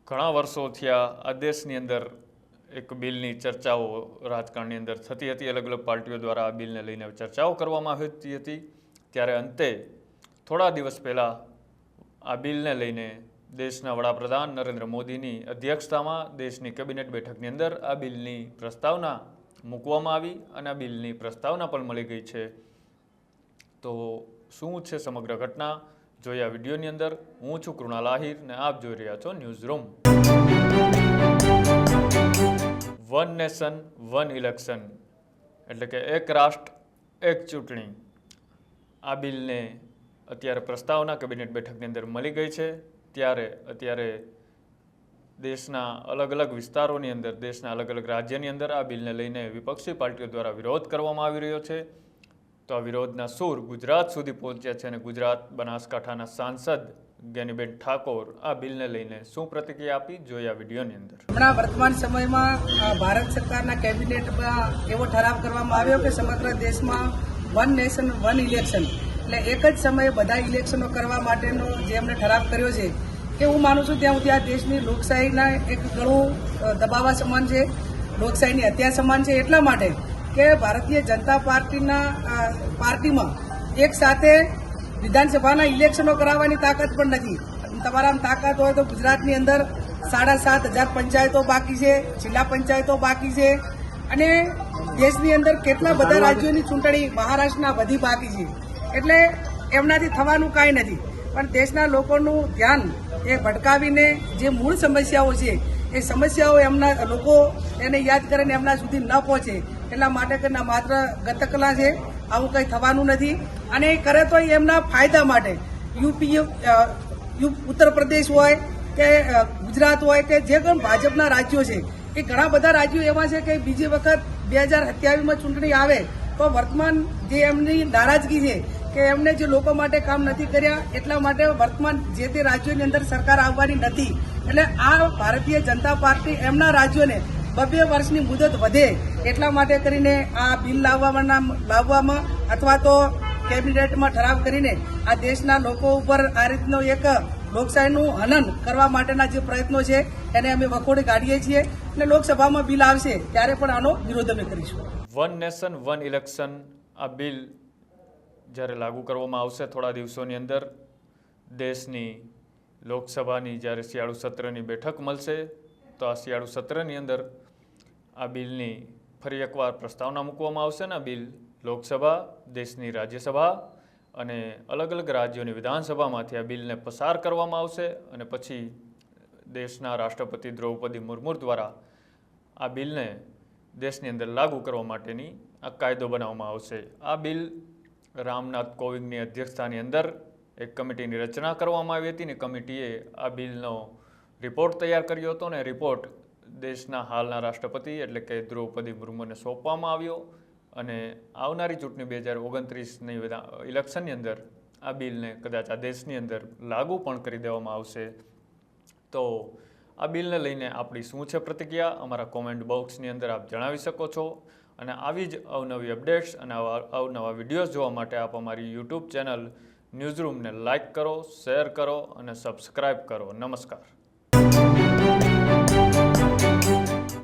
ઘણા વર્ષો થયા આ દેશની અંદર એક બિલની ચર્ચાઓ રાજકારણની અંદર થતી હતી. અલગ અલગ પાર્ટીઓ દ્વારા આ બિલને લઈને ચર્ચાઓ કરવામાં આવતી હતી. ત્યારે અંતે થોડા દિવસ પહેલાં આ બિલને લઈને દેશના વડાપ્રધાન નરેન્દ્ર મોદીની અધ્યક્ષતામાં દેશની કેબિનેટ બેઠકની અંદર આ બિલની પ્રસ્તાવના મૂકવામાં આવી અને આ બિલની પ્રસ્તાવના પણ મળી ગઈ છે. તો શું છે સમગ્ર ઘટના જોઈએ આ વિડીયોની અંદર. હું છું કૃણાલ આહિર ને આપ જોઈ રહ્યા છો news room. One nation one election એટલે કે એક રાષ્ટ્ર એક ચૂંટણી. આ બિલને અત્યારે પ્રસ્તાવના કેબિનેટ બેઠકની અંદર મળી ગઈ છે. ત્યારે અત્યારે દેશના અલગ અલગ વિસ્તારોની અંદર, દેશના અલગ અલગ રાજ્યની અંદર આ બિલને લઈને વિપક્ષી પાર્ટીઓ દ્વારા વિરોધ કરવામાં આવી રહ્યો છે. તો આ વિરોધના સૂર ગુજરાત સુધી પહોંચ્યા છે અને ગુજરાત બનાસકાંઠાના સાંસદ જ્ઞાનીબેન ઠાકોર આ બિલને લઈને શું પ્રતિક્રિયા આપી જોઈએ આ વિડીયોની અંદર. હમણાં વર્તમાન સમયમાં ભારત સરકારના કેબિનેટમાં એવો ઠરાવ કરવામાં આવ્યો કે સમગ્ર દેશમાં વન નેશન વન ઇલેક્શન એટલે એક જ સમયે બધા ઇલેક્શનો કરવા માટેનો જે એમણે ઠરાવ કર્યો છે કે હું માનું છું ત્યાં સુધી આ દેશની લોકશાહીના એક ઘણું દબાવવા સમાન છે, લોકશાહીની હત્યા સમાન છે. એટલા માટે કે ભારતીય જનતા પાર્ટીમાં એક સાથે વિધાનસભાના ઇલેક્શનો કરાવવાની તાકાત પણ નથી. તમારામાં તાકાત હોય તો ગુજરાતની અંદર 7,500 પંચાયતો બાકી છે, જિલ્લા પંચાયતો બાકી છે અને દેશની અંદર કેટલા બધા રાજ્યોની ચૂંટણી મહારાષ્ટ્રના બધી બાકી છે. એટલે એમનાથી થવાનું કાંઈ નથી. પણ દેશના લોકોનું ધ્યાન એ ભટકાવીને જે મૂળ સમસ્યાઓ છે એ સમસ્યાઓ એમના લોકો એને યાદ કરીને એમના સુધી ન પહોંચે એટલા માટે કરીને માત્ર ગતકલા છે, આવું કંઈ થવાનું નથી. અને એ કરે તો એમના ફાયદા માટે ઉત્તર પ્રદેશ હોય કે ગુજરાત હોય કે જે પણ ભાજપના રાજ્યો છે એ ઘણા બધા રાજ્યો એવા છે કે બીજી વખત 2027માં ચૂંટણી આવે તો વર્તમાન જે એમની નારાજગી છે કે એમને જે લોકો માટે કામ નથી કર્યા એટલા માટે વર્તમાન જે તે રાજ્યોની અંદર સરકાર આવવાની નથી. એટલે આ ભારતીય જનતા પાર્ટી એમના રાજ્યોને 2 વર્ષની મુદત વધે એટલા માટે કરીને આ બિલ લાવવામાં અથવા તો કેબિનેટમાં ઠરાવ કરીને આ દેશના લોકો ઉપર આ રીતનો એક લોકશાહીનું હનન કરવા માટેના જે પ્રયત્નો છે એને અમે વખોડી કાઢીએ છીએ અને લોકસભામાં બિલ આવશે ત્યારે પણ આનો વિરોધ અમે કરીશું. વન નેશન વન ઇલેક્શન આ બિલ જ્યારે લાગુ કરવામાં આવશે થોડા દિવસોની અંદર, દેશની લોકસભાની જ્યારે શિયાળુ સત્રની બેઠક મળશે તો આ શિયાળુ સત્રની અંદર આ બિલની ફરી એકવાર પ્રસ્તાવના મૂકવામાં આવશે ને આ બિલ લોકસભા, દેશની રાજ્યસભા અને અલગ અલગ રાજ્યોની વિધાનસભામાંથી આ બિલને પસાર કરવામાં આવશે અને પછી દેશના રાષ્ટ્રપતિ દ્રૌપદી મુર્મુ દ્વારા આ બિલને દેશની અંદર લાગુ કરવા માટેની આ કાયદો બનાવવામાં આવશે. આ બિલ રામનાથ કોવિંદની અધ્યક્ષતાની અંદર એક કમિટીની રચના કરવામાં આવી હતી ને કમિટીએ આ બિલનો રિપોર્ટ તૈયાર કર્યો હતો ને રિપોર્ટ દેશના હાલના રાષ્ટ્રપતિ એટલે કે દ્રૌપદી મુર્મુને સોંપવામાં આવ્યો અને આવનારી ચૂંટણી 2029ની ઇલેક્શનની અંદર આ બિલને કદાચ આ દેશની અંદર લાગુ પણ કરી દેવામાં આવશે. તો આ બિલને લઈને આપણી શું છે પ્રતિક્રિયા અમારા કોમેન્ટ બોક્સની અંદર આપ જણાવી શકો છો અને આવી જ અવનવી અપડેટ્સ અને અવનવા વિડીયોઝ જોવા માટે આપ અમારી યુટ્યુબ ચેનલ ન્યૂઝરૂમને લાઇક કરો, શેર કરો અને સબસ્ક્રાઈબ કરો. નમસ્કાર.